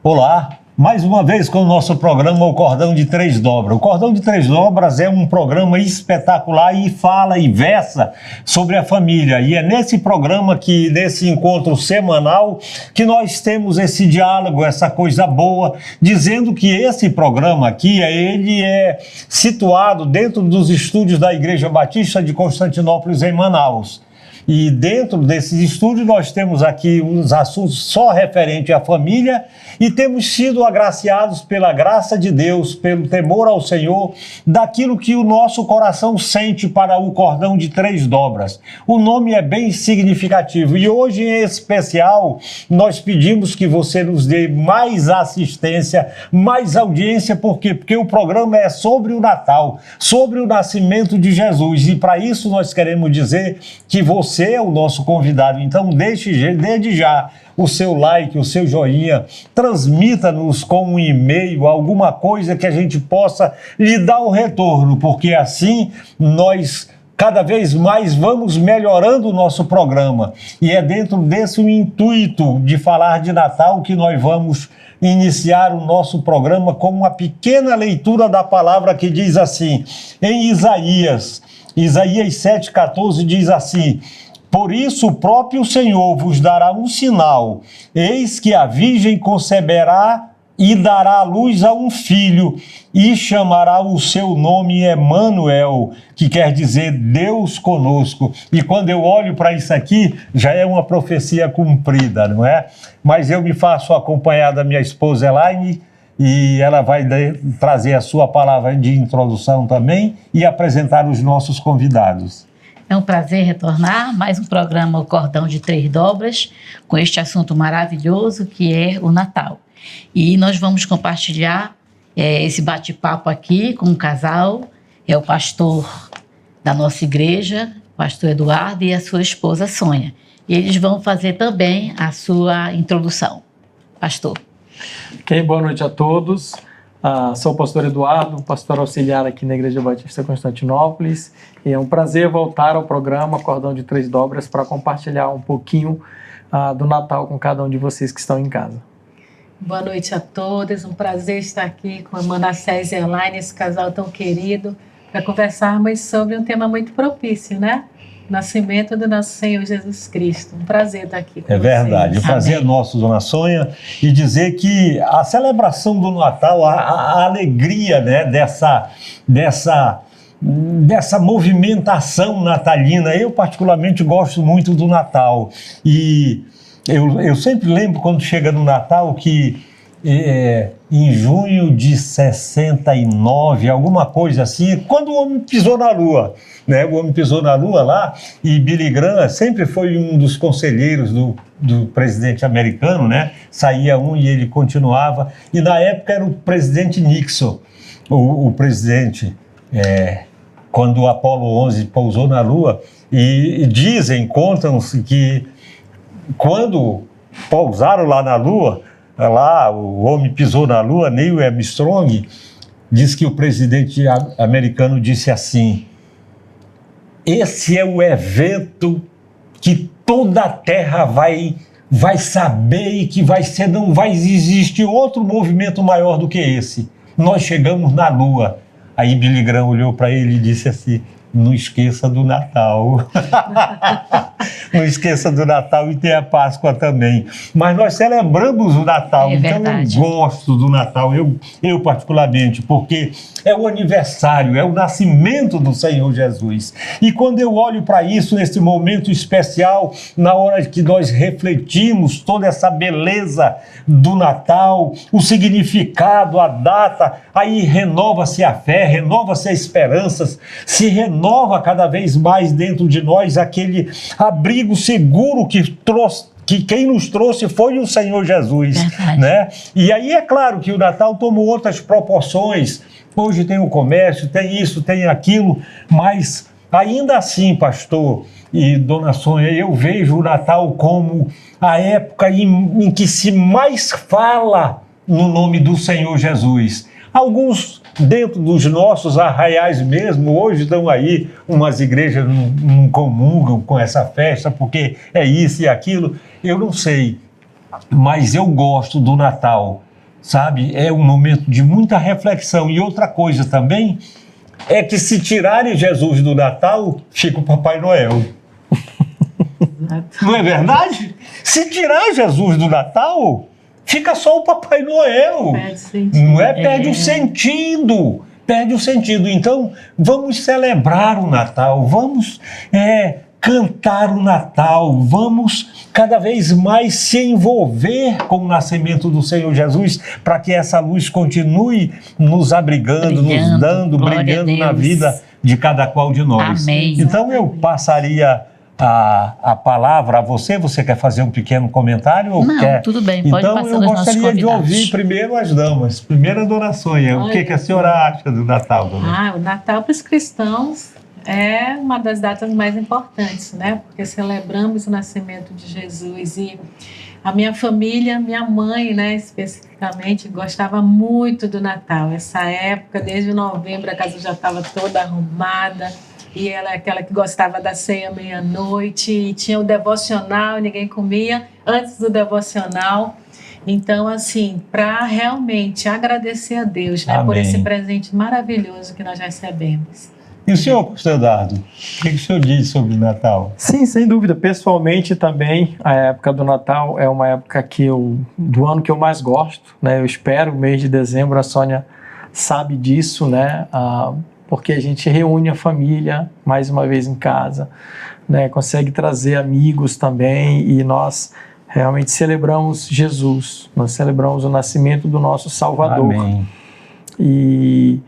Olá, mais uma vez com o nosso programa O Cordão de Três Dobras. O Cordão de Três Dobras é um programa espetacular e fala e versa sobre a família. E é nesse programa, nesse encontro semanal, que nós temos esse diálogo, essa coisa boa, dizendo que esse programa aqui, ele é situado dentro dos estúdios da Igreja Batista de Constantinópolis, em Manaus. E dentro desses estúdios nós temos aqui uns assuntos só referentes à família e temos sido agraciados pela graça de Deus, pelo temor ao Senhor, daquilo que o nosso coração sente para o Cordão de Três Dobras. O nome é bem significativo e hoje em especial nós pedimos que você nos dê mais assistência, mais audiência, por quê? Porque o programa é sobre o Natal, sobre o nascimento de Jesus e para isso nós queremos dizer que você é o nosso convidado, então desde já o seu like, o seu joinha, transmita-nos com um e-mail, alguma coisa que a gente possa lhe dar o retorno, porque assim nós cada vez mais vamos melhorando o nosso programa. E é dentro desse intuito de falar de Natal que nós vamos iniciar o nosso programa com uma pequena leitura da palavra que diz assim, em Isaías 7,14 diz assim: por isso o próprio Senhor vos dará um sinal, eis que a virgem conceberá e dará à luz a um filho, e chamará o seu nome Emanuel, que quer dizer Deus conosco. E quando eu olho para isso aqui, já é uma profecia cumprida, não é? Mas eu me faço acompanhar da minha esposa Elaine, e ela vai trazer a sua palavra de introdução também e apresentar os nossos convidados. É um prazer retornar, mais um programa O Cordão de Três Dobras, com este assunto maravilhoso que é o Natal. E nós vamos compartilhar esse bate-papo aqui com um casal, é o pastor da nossa igreja, o pastor Eduardo, e a sua esposa Sônia. E eles vão fazer também a sua introdução. Pastor. Ok, boa noite a todos. Sou o pastor Eduardo, pastor auxiliar aqui na Igreja Batista Constantinópolis, e é um prazer voltar ao programa Cordão de Três Dobras para compartilhar um pouquinho do Natal com cada um de vocês que estão em casa. Boa noite a todos, um prazer estar aqui com a Manassés e Elaine, esse casal tão querido, para conversarmos sobre um tema muito propício, né? Nascimento do nosso Senhor Jesus Cristo. Um prazer estar aqui com vocês. É verdade. O prazer é nosso, dona Sônia, e dizer que a celebração do Natal, a alegria, né, dessa movimentação natalina, eu particularmente gosto muito do Natal. E eu sempre lembro quando chega no Natal que em junho de 69, alguma coisa assim, quando o homem pisou na Lua, né? O homem pisou na Lua lá, e Billy Graham sempre foi um dos conselheiros do presidente americano, né? Saía um e ele continuava, e na época era o presidente Nixon, o presidente, quando o Apollo 11 pousou na Lua, e contam-se que quando pousaram lá na Lua, lá o homem pisou na Lua, Neil Armstrong, diz que o presidente americano disse assim: esse é o evento que toda a Terra vai saber e que não vai existir outro movimento maior do que esse. Nós chegamos na Lua. Aí Billy Graham olhou para ele e disse assim: não esqueça do Natal. Não esqueça do Natal e tem a Páscoa também. Mas nós celebramos o Natal, então eu gosto do Natal, eu particularmente, porque é o aniversário, é o nascimento do Senhor Jesus. E quando eu olho para isso, nesse momento especial, na hora que nós refletimos toda essa beleza do Natal, o significado, a data, aí renova-se a fé, renova-se a esperança, se renova cada vez mais dentro de nós aquele abrigo seguro que quem nos trouxe foi o Senhor Jesus, né? E aí é claro que o Natal tomou outras proporções. Hoje tem o comércio, tem isso, tem aquilo, mas ainda assim, pastor e dona Sônia, eu vejo o Natal como a época em que se mais fala no nome do Senhor Jesus. Alguns dentro dos nossos arraiais mesmo, hoje estão aí, umas igrejas não comungam com essa festa, porque é isso e aquilo, eu não sei, mas eu gosto do Natal, sabe? É um momento de muita reflexão. E outra coisa também é que se tirarem Jesus do Natal, fica o Papai Noel. Não é verdade? Se tirar Jesus do Natal, fica só o Papai Noel. Perde sentido. Não é? Perde o sentido. Perde o sentido. Então, vamos celebrar o Natal, vamos cantar o Natal, vamos cada vez mais se envolver com o nascimento do Senhor Jesus, para que essa luz continue nos abrigando, nos dando, brilhando na vida de cada qual de nós. Amém. Então, eu passaria a palavra a você. Você quer fazer um pequeno comentário? Ou Não, quer? tudo bem, pode então, passar eu aos nossos gostaria de convidados. ouvir primeiro as damas. Primeira dona Sônia, o que a senhora acha do Natal, dona? O Natal para os cristãos é uma das datas mais importantes, né? Porque celebramos o nascimento de Jesus e a minha família, minha mãe, né, especificamente, gostava muito do Natal. Essa época, desde novembro, a casa já estava toda arrumada. E ela é aquela que gostava da ceia meia-noite, e tinha o devocional, ninguém comia antes do devocional. Então, assim, para realmente agradecer a Deus, né, por esse presente maravilhoso que nós recebemos. E o senhor, pastor Eduardo, o que o senhor diz sobre o Natal? Sim, sem dúvida. Pessoalmente também, a época do Natal é uma época do ano que eu mais gosto, né? Eu espero o mês de dezembro, a Sônia sabe disso, né? Porque a gente reúne a família mais uma vez em casa, né? Consegue trazer amigos também, e nós realmente celebramos Jesus, nós celebramos o nascimento do nosso Salvador. Amém. E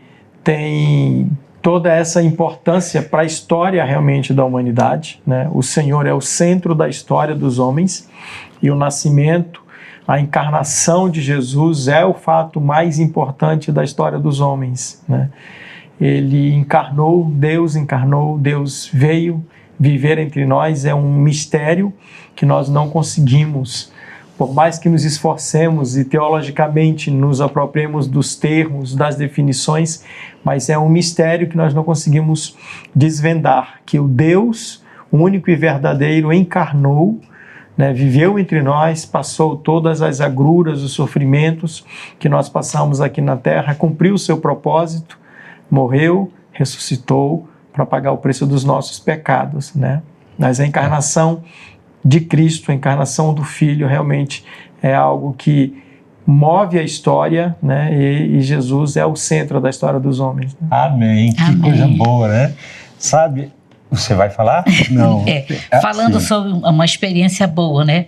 tem toda essa importância para a história realmente da humanidade, né? O Senhor é o centro da história dos homens, e o nascimento, a encarnação de Jesus é o fato mais importante da história dos homens, né? Ele encarnou, Deus veio viver entre nós. É um mistério que nós não conseguimos, por mais que nos esforcemos e teologicamente nos apropriemos dos termos, das definições, mas é um mistério que nós não conseguimos desvendar, que o Deus, o único e verdadeiro, encarnou, né, viveu entre nós, passou todas as agruras, os sofrimentos que nós passamos aqui na terra, cumpriu o seu propósito, morreu, ressuscitou para pagar o preço dos nossos pecados, né? Mas a encarnação de Cristo, a encarnação do Filho, realmente é algo que move a história, né? E Jesus é o centro da história dos homens, né? Amém. Que Amém. coisa boa, né? Sabe, você vai falar? Não. Falando sobre uma experiência boa, né?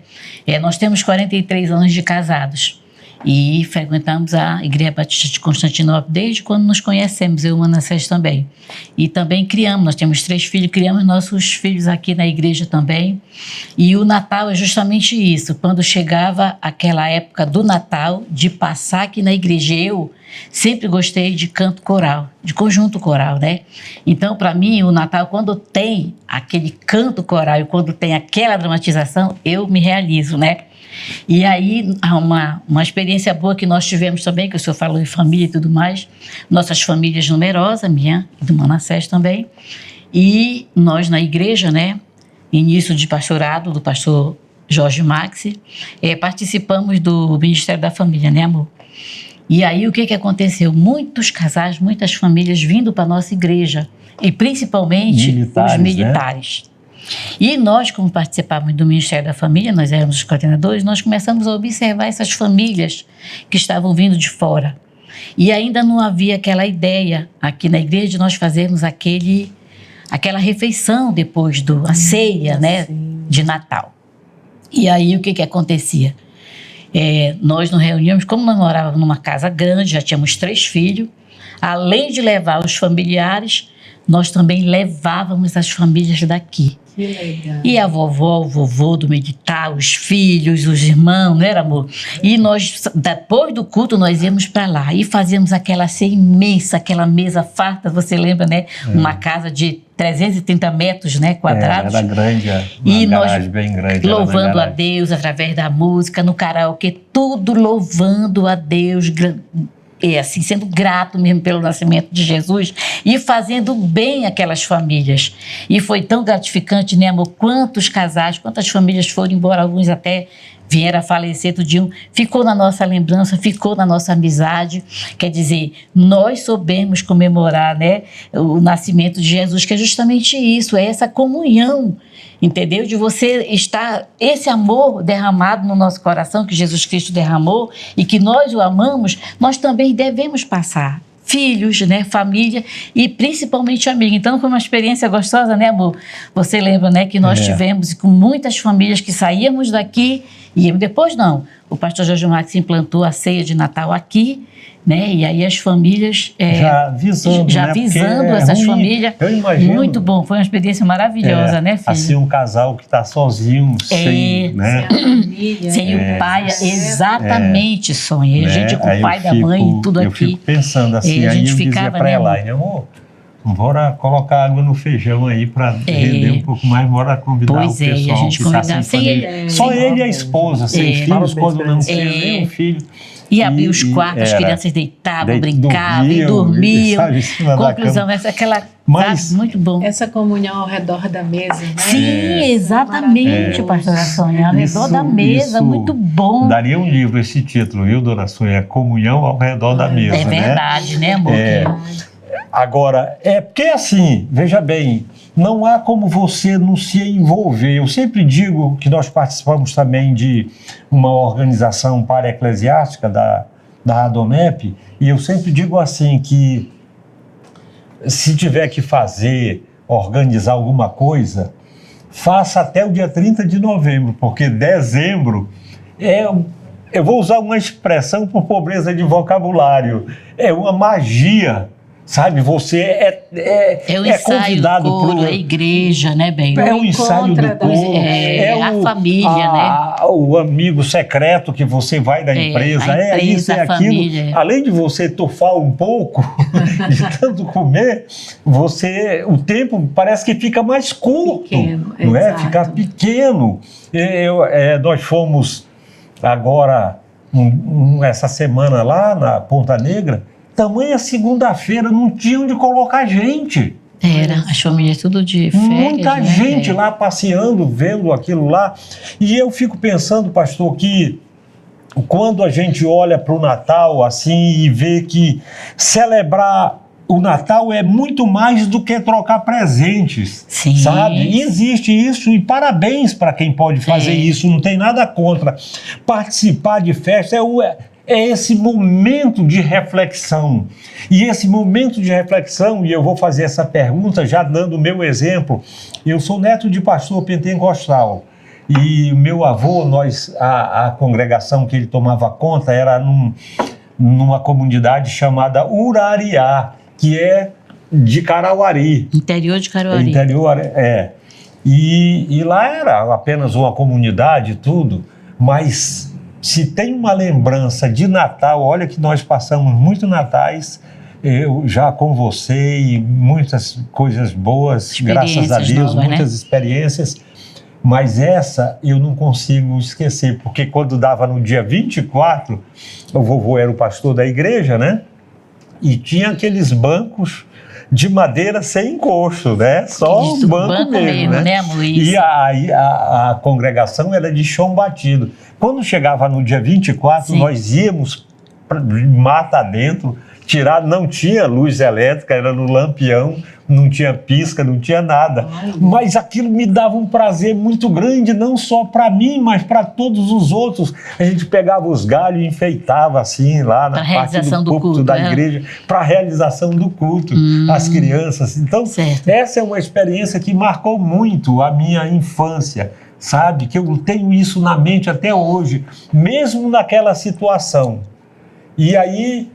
Nós temos 43 anos de casados. E frequentamos a Igreja Batista de Constantinopla desde quando nos conhecemos, eu e o Manassés também. E também criamos, nós temos 3 filhos, criamos nossos filhos aqui na igreja também. E o Natal é justamente isso, quando chegava aquela época do Natal, de passar aqui na igreja. Eu sempre gostei de canto coral, de conjunto coral, né? Então, para mim, o Natal, quando tem aquele canto coral e quando tem aquela dramatização, eu me realizo, né? E aí, uma experiência boa que nós tivemos também, que o senhor falou em família e tudo mais, nossas famílias numerosas, minha e do Manassés também, e nós na igreja, né, início de pastorado do pastor Jorge Maxi, participamos do Ministério da Família, né, amor? E aí, o que aconteceu? Muitos casais, muitas famílias vindo para a nossa igreja, e principalmente os militares. Né? E nós, como participávamos do Ministério da Família, nós éramos os coordenadores, nós começamos a observar essas famílias que estavam vindo de fora. E ainda não havia aquela ideia aqui na igreja de nós fazermos aquela refeição depois a ceia, né, de Natal. E aí o que acontecia? Nós nos reuníamos, como nós morávamos numa casa grande, já tínhamos 3 filhos, além de levar os familiares, nós também levávamos as famílias daqui. Que legal. E a vovó, o vovô do militar, os filhos, os irmãos, não era, amor? E nós, depois do culto, nós íamos para lá e fazíamos aquela ceia imensa, aquela mesa farta, você lembra, né? Uma casa de 330 metros, né, quadrados. Era grande, e garagem nós bem grande. Louvando a Deus através da música, no karaokê, tudo louvando a Deus, assim, sendo grato mesmo pelo nascimento de Jesus e fazendo bem aquelas famílias. E foi tão gratificante, né, amor? Quantos casais, quantas famílias foram embora, alguns até vieram a falecer, tudinho, ficou na nossa lembrança, ficou na nossa amizade. Quer dizer, nós soubemos comemorar, né, o nascimento de Jesus, que é justamente isso, é essa comunhão, entendeu? De você estar, esse amor derramado no nosso coração, que Jesus Cristo derramou, e que nós o amamos, nós também devemos passar. Filhos, né, família e principalmente amigos. Então foi uma experiência gostosa, né, amor? Você lembra, né, que nós tivemos com muitas famílias que saíamos daqui e depois não. O pastor Jorge Max implantou a ceia de Natal aqui, né? E aí as famílias já visando, né? Essas famílias. Eu imagino. Muito bom, foi uma experiência maravilhosa, né, filho? Assim, um casal que está sozinho, sem, né? Sem a família. Sem o pai, exatamente, Sônia. A gente com o pai da mãe e tudo eu aqui. Eu fico pensando assim, a aí gente eu dizia ficava, para né, ela, amor, bora colocar água no feijão aí para render um pouco mais, bora convidar o pessoal e a gente que está convidava sem família. Só ele e a esposa, sem filhos, quando não tinha nenhum filho. E abrir os quartos, as crianças deitavam, brincavam e dormiam. Conclusão, aquela... Mas, sabe, muito bom. Essa comunhão ao redor da mesa, né? Sim, exatamente, pastora Sônia. Ao redor da mesa, muito bom. Daria um livro esse título, viu, dona Sônia? Comunhão ao redor da mesa, né? É verdade, né, amor? Agora, porque assim, veja bem, não há como você não se envolver. Eu sempre digo que nós participamos também de uma organização para-eclesiástica da ADOMEP, e eu sempre digo assim que se tiver que organizar alguma coisa, faça até o dia 30 de novembro, porque dezembro eu vou usar uma expressão por pobreza de vocabulário, é uma magia. Sabe, você é o ensaio convidado para a igreja, né, bem? É o ensaio do coro, a família, né? O amigo secreto que você vai da empresa, isso, é aquilo. Família. Além de você tufar um pouco, de tanto comer, o tempo parece que fica mais curto, pequeno, não é? exato. Fica pequeno. Nós fomos agora, essa semana lá na Ponta Negra, tamanha segunda-feira, não tinha onde colocar gente. Era, as famílias tudo de férias. Muita gente lá passeando, vendo aquilo lá. E eu fico pensando, pastor, que quando a gente olha para o Natal assim e vê que celebrar o Natal é muito mais do que trocar presentes, sim, sabe? E existe isso, e parabéns para quem pode fazer isso, não tem nada contra. Participar de festa é esse momento de reflexão. E esse momento de reflexão, e eu vou fazer essa pergunta já dando o meu exemplo, eu sou neto de pastor pentecostal, e o meu avô, a congregação que ele tomava conta era numa comunidade chamada Urariá, que é de Carauari. Interior de Carauari. E lá era apenas uma comunidade e tudo, mas se tem uma lembrança de Natal, olha que nós passamos muitos natais, eu já com você, e muitas coisas boas, graças a Deus, muitas experiências, mas essa eu não consigo esquecer, porque quando dava no dia 24, o vovô era o pastor da igreja, né? E tinha aqueles bancos de madeira sem encosto, né? Só isso, um banco mesmo, né? Amor? E a congregação era de chão batido. Quando chegava no dia 24, nós íamos mata dentro, não tinha luz elétrica, era no lampião, não tinha pisca, não tinha nada. Mas aquilo me dava um prazer muito grande, não só para mim, mas para todos os outros. A gente pegava os galhos e enfeitava assim, lá na parte do púlpito da igreja, para a realização do culto, as crianças. Então, essa é uma experiência que marcou muito a minha infância, sabe? Que eu tenho isso na mente até hoje, mesmo naquela situação. E aí,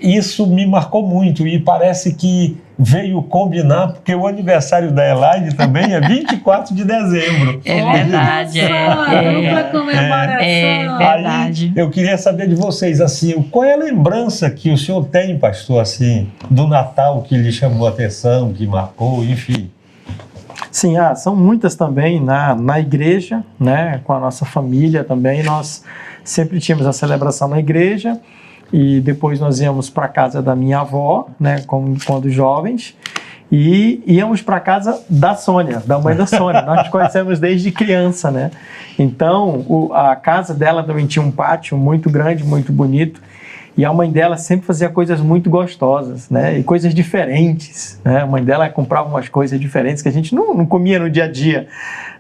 isso me marcou muito e parece que veio combinar, porque o aniversário da Elaine também é 24 de dezembro. É verdade. Dupla comemoração. É verdade. Aí, eu queria saber de vocês, assim, qual é a lembrança que o senhor tem, pastor, assim, do Natal que lhe chamou a atenção, que marcou, enfim? Sim, são muitas também na igreja, né, com a nossa família também. Nós sempre tínhamos a celebração na igreja e depois nós íamos para a casa da minha avó, né, quando jovens, e íamos para a casa da Sônia, da mãe da Sônia. Nós nos conhecemos desde criança, né? Então, a casa dela também tinha um pátio muito grande, muito bonito, e a mãe dela sempre fazia coisas muito gostosas, né? E coisas diferentes, né? A mãe dela comprava umas coisas diferentes que a gente não comia no dia a dia,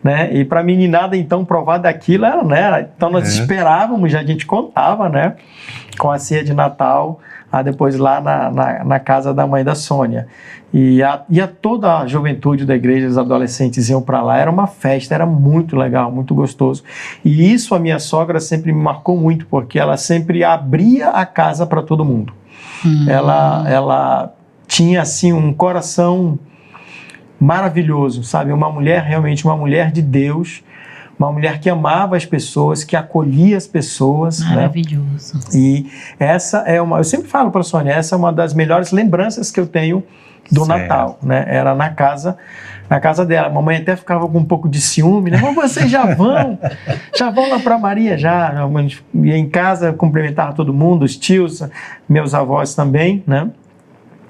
né? E para a meninada, então, provar daquilo, né? Então, nós esperávamos, já a gente contava, né? Com a ceia de Natal, depois lá na casa da mãe da Sônia. E toda a juventude da igreja, os adolescentes iam para lá, era uma festa, era muito legal, muito gostoso. E isso a minha sogra sempre me marcou muito, porque ela sempre abria a casa para todo mundo. Ela tinha, assim, um coração maravilhoso, sabe? Realmente uma mulher de Deus, uma mulher que amava as pessoas, que acolhia as pessoas. Maravilhoso. Né? E essa eu sempre falo para a Sônia, essa é uma das melhores lembranças que eu tenho do Natal, né? Era na casa dela. A mamãe até ficava com um pouco de ciúme, né? Mas vocês já vão lá para Maria, já. Ia em casa, cumprimentava todo mundo, os tios, meus avós também, né?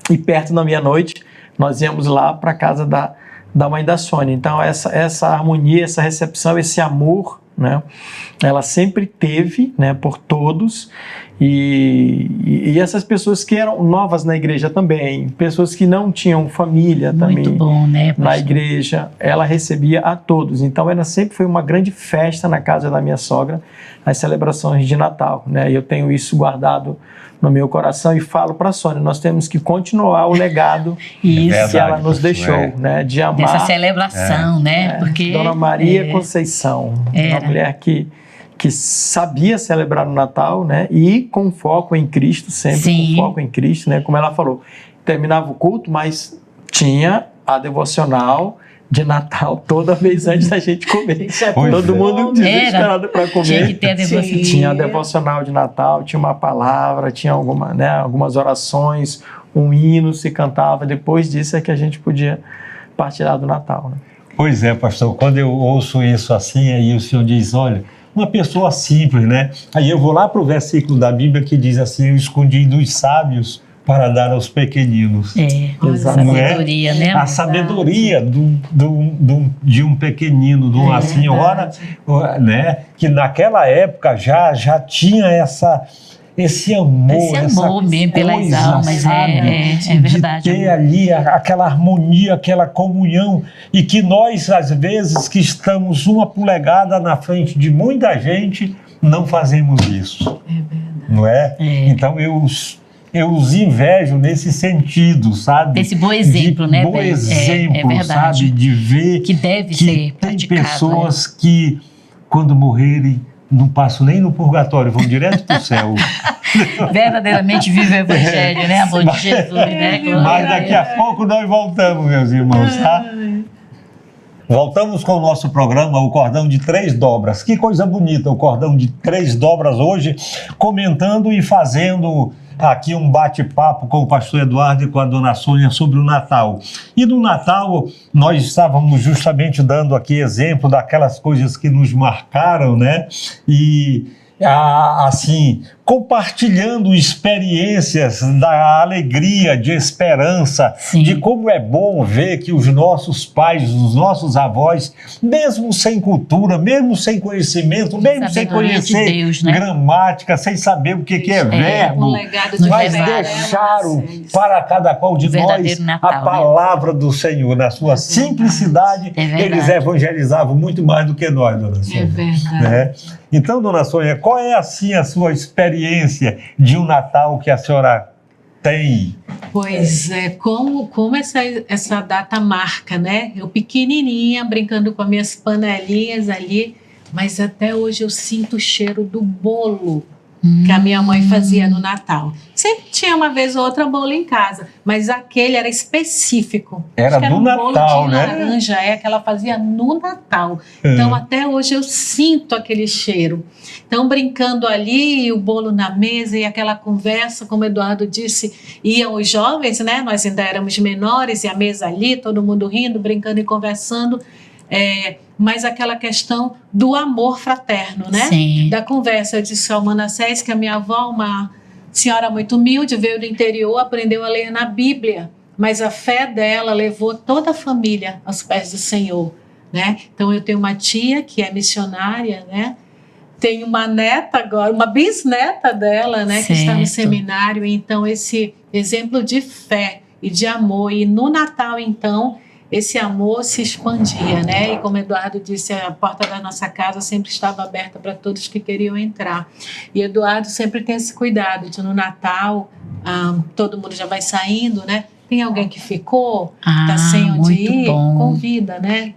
E perto da meia-noite, nós íamos lá para a casa da mãe da Sônia. Então, essa harmonia, essa recepção, esse amor, né? Ela sempre teve, né, por todos, e essas pessoas que eram novas na igreja também, pessoas que não tinham família também. Muito bom, né, na igreja, ela recebia a todos. Então, ela sempre foi uma grande festa na casa da minha sogra, as celebrações de Natal, né? E eu tenho isso guardado no meu coração e falo para a Sônia, nós temos que continuar o legado que ela nos deixou, né? De amar. Dessa celebração, né? Porque Dona Maria Conceição, uma mulher que sabia celebrar o Natal, né? E com foco em Cristo, sempre com foco em Cristo, né? Como ela falou, terminava o culto, mas tinha a devocional de Natal toda vez antes da gente comer. Todo mundo desesperado para comer. Tinha que ter a devocional. Tinha a devocional de Natal, tinha uma palavra, tinha algumas orações, um hino se cantava. Depois disso é que a gente podia partilhar do Natal, né? Pois é, pastor, quando eu ouço isso assim, aí o senhor diz, olha, uma pessoa simples, né? Aí eu vou lá para o versículo da Bíblia que diz assim, eu escondi dos sábios para dar aos pequeninos. A sabedoria, né? A sabedoria de um pequenino, de uma senhora, né? Que naquela época já tinha esse amor mesmo pelas almas, sabe? É verdade. De ter ali aquela harmonia, aquela comunhão, e que nós, às vezes, que estamos uma polegada na frente de muita gente, não fazemos isso. É verdade. Não é? Então, eu os invejo nesse sentido, sabe? Esse bom exemplo, né? Bom exemplo, sabe? De ver que deve ser praticado. Tem pessoas que, quando morrerem, não passam nem no purgatório, vão direto para o céu. Verdadeiramente vive o Evangelho, né? Amor de Jesus, né? Mas daqui a pouco nós voltamos, meus irmãos, tá? Voltamos com o nosso programa, o Cordão de 3 Dobras. Que coisa bonita, o Cordão de 3 Dobras hoje, comentando e fazendo aqui um bate-papo com o pastor Eduardo e com a dona Sônia sobre o Natal. E no Natal, nós estávamos justamente dando aqui exemplo daquelas coisas que nos marcaram, né? E, assim, compartilhando experiências da alegria, de esperança, de como é bom ver que os nossos pais, os nossos avós, mesmo sem cultura, mesmo sem conhecimento, mesmo sem conhecer Deus, né? Gramática, sem saber o que é verbo, mas deixaram para cada qual de nós Natal, a palavra do Senhor, na sua simplicidade, eles evangelizavam muito mais do que nós, dona Sônia. É verdade. Né? Então, dona Sônia, qual é assim a sua experiência de um Natal que a senhora tem? Pois é, como essa data marca, né? Eu pequenininha, brincando com as minhas panelinhas ali, mas até hoje eu sinto o cheiro do bolo que a minha mãe fazia no Natal. Sempre tinha uma vez ou outra bolo em casa, mas aquele era específico. Era do Natal, bolo de né? laranja, que ela fazia no Natal. Então, até hoje eu sinto aquele cheiro. Então, brincando ali, o bolo na mesa e aquela conversa, como o Eduardo disse, iam os jovens, né? Nós ainda éramos menores, e a mesa ali, todo mundo rindo, brincando e conversando. Mas aquela questão do amor fraterno, né? Sim. Da conversa. Eu disse ao Manassés que a minha avó, uma senhora muito humilde, veio do interior, aprendeu a ler na Bíblia. mas a fé dela levou toda a família aos pés do Senhor, né? Então eu tenho uma tia que é missionária, né? Tenho uma neta agora, uma bisneta dela, né? Que está no seminário. Então esse exemplo de fé e de amor, e no Natal então esse amor se expandia, né? E como o Eduardo disse, a porta da nossa casa sempre estava aberta para todos que queriam entrar. E Eduardo sempre tem esse cuidado de no Natal, todo mundo já vai saindo, né? Tem alguém que ficou, está sem onde ir, convida, né?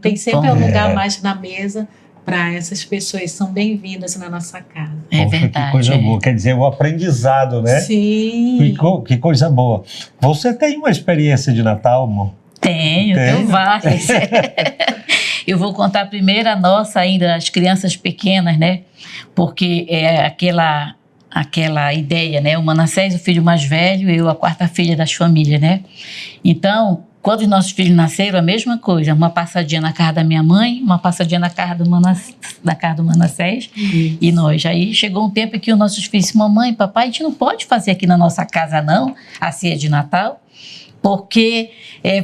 Tem sempre um lugar mais na mesa para essas pessoas, são bem-vindas na nossa casa. É verdade. Que coisa boa, quer dizer, o aprendizado, né? Sim. Que coisa boa. Você tem uma experiência de Natal, amor? Tenho várias. Eu vou contar primeiro a nossa ainda, as crianças pequenas, né? Porque é aquela ideia, né? O Manassés, o filho mais velho, eu a quarta filha das famílias, né? Então, quando os nossos filhos nasceram, a mesma coisa. Uma passadinha na casa da minha mãe, uma passadinha na casa do Manassés e nós. Aí chegou um tempo que os nossos filhos disseram, mamãe, papai, a gente não pode fazer aqui na nossa casa não, a ceia de Natal, porque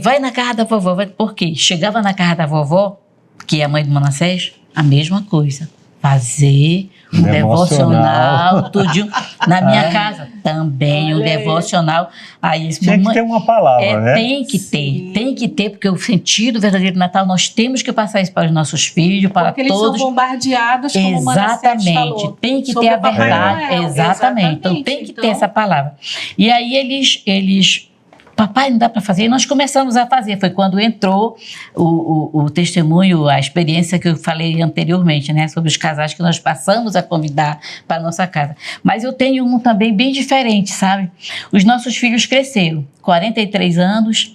vai na casa da vovó. Por quê? Chegava na casa da vovó, que é a mãe do Manassés, a mesma coisa. Fazer um devocional, tudinho. Na minha casa também, um devocional. Aí, tinha que ter uma palavra, né? Tem que ter, porque o sentido verdadeiro do Natal, nós temos que passar isso para os nossos filhos, para porque todos. Eles são bombardeados, como o Manassés falou. Tem que ter a verdade. Exatamente. Então tem que ter essa palavra. E aí eles papai, não dá para fazer. E nós começamos a fazer. Foi quando entrou o testemunho, a experiência que eu falei anteriormente, né? Sobre os casais que nós passamos a convidar para a nossa casa. Mas eu tenho um também bem diferente, sabe? Os nossos filhos cresceram, 43 anos,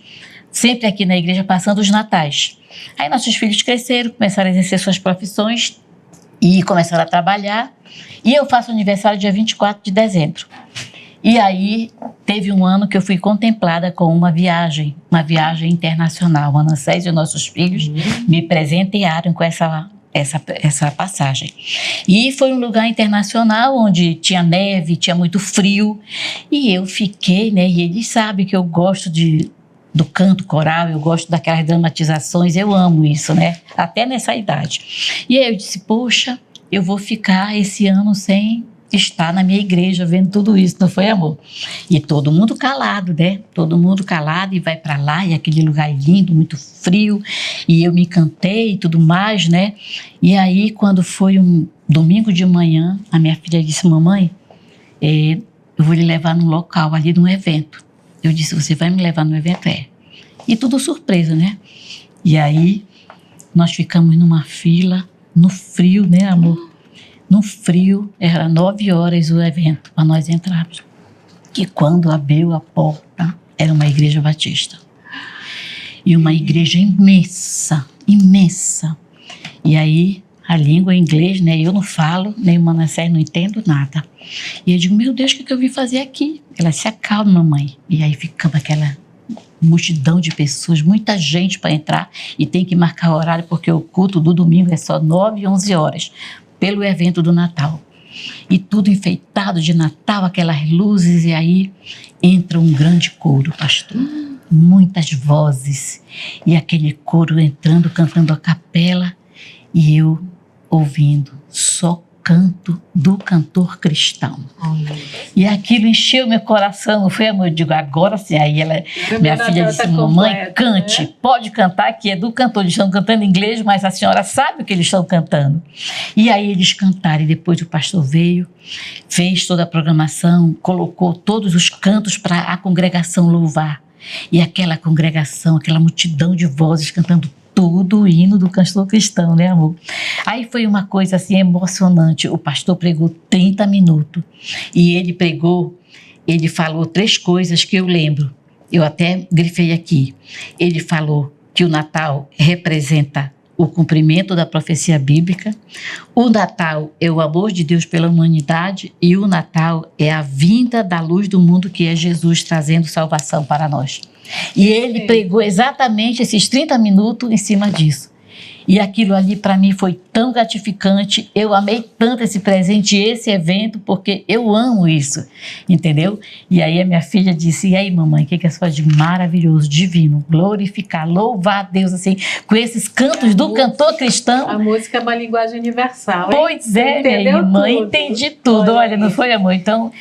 sempre aqui na igreja passando os natais. Aí nossos filhos cresceram, começaram a exercer suas profissões e começaram a trabalhar. E eu faço aniversário dia 24 de dezembro. E aí, teve um ano que eu fui contemplada com uma viagem internacional. O Manassés e os nossos filhos me presentearam com essa passagem. E foi um lugar internacional onde tinha neve, tinha muito frio. E eu fiquei, né? E eles sabem que eu gosto do canto coral, eu gosto daquelas dramatizações, eu amo isso, né? Até nessa idade. E aí eu disse, poxa, eu vou ficar esse ano sem estar na minha igreja vendo tudo isso, não foi, amor? E todo mundo calado, né? Todo mundo calado e vai para lá, e aquele lugar lindo, muito frio, e eu me encantei e tudo mais, né? E aí, quando foi um domingo de manhã, a minha filha disse, mamãe, eu vou lhe levar num local ali, num evento. Eu disse, você vai me levar no evento? E tudo surpresa, né? E aí, nós ficamos numa fila, no frio, né, amor? No frio, era 9 horas o evento, para nós entrarmos. E quando abriu a porta, era uma igreja batista. E uma igreja imensa, imensa. E aí, a língua é inglês, né? Eu não falo, nem o Manassés, não entendo nada. E eu digo, meu Deus, o que eu vim fazer aqui? Ela se acalma, mamãe. E aí ficamos aquela multidão de pessoas, muita gente para entrar. E tem que marcar o horário, porque o culto do domingo é só 9 e 11 horas. Pelo evento do Natal. E tudo enfeitado de Natal, aquelas luzes, e aí entra um grande coro, pastor. Muitas vozes. E aquele coro entrando, cantando a capela, e eu ouvindo só canto do cantor cristão. E aquilo encheu meu coração, não foi, amor? Eu digo, agora sim. Aí minha filha disse, mamãe, cante, né? Pode cantar, que é do cantor. Eles estão cantando em inglês, mas a senhora sabe o que eles estão cantando. E aí eles cantaram, e depois o pastor veio, fez toda a programação, colocou todos os cantos para a congregação louvar. E aquela congregação, aquela multidão de vozes cantando todo o hino do cantor cristão, né, amor? Aí foi uma coisa assim emocionante. O pastor pregou 30 minutos e ele falou 3 coisas que eu lembro. Eu até grifei aqui. Ele falou que o Natal representa o cumprimento da profecia bíblica, o Natal é o amor de Deus pela humanidade e o Natal é a vinda da luz do mundo, que é Jesus trazendo salvação para nós. E ele pregou exatamente esses 30 minutos em cima disso. E aquilo ali para mim foi tão gratificante, eu amei tanto esse presente, esse evento, porque eu amo isso, entendeu? E aí a minha filha disse, e aí mamãe, o que é só de maravilhoso, divino, glorificar, louvar a Deus, assim, com esses cantos do cantor cristão. A música é uma linguagem universal, hein? Pois é, minha irmã, entendi tudo, olha, não foi, amor? Então,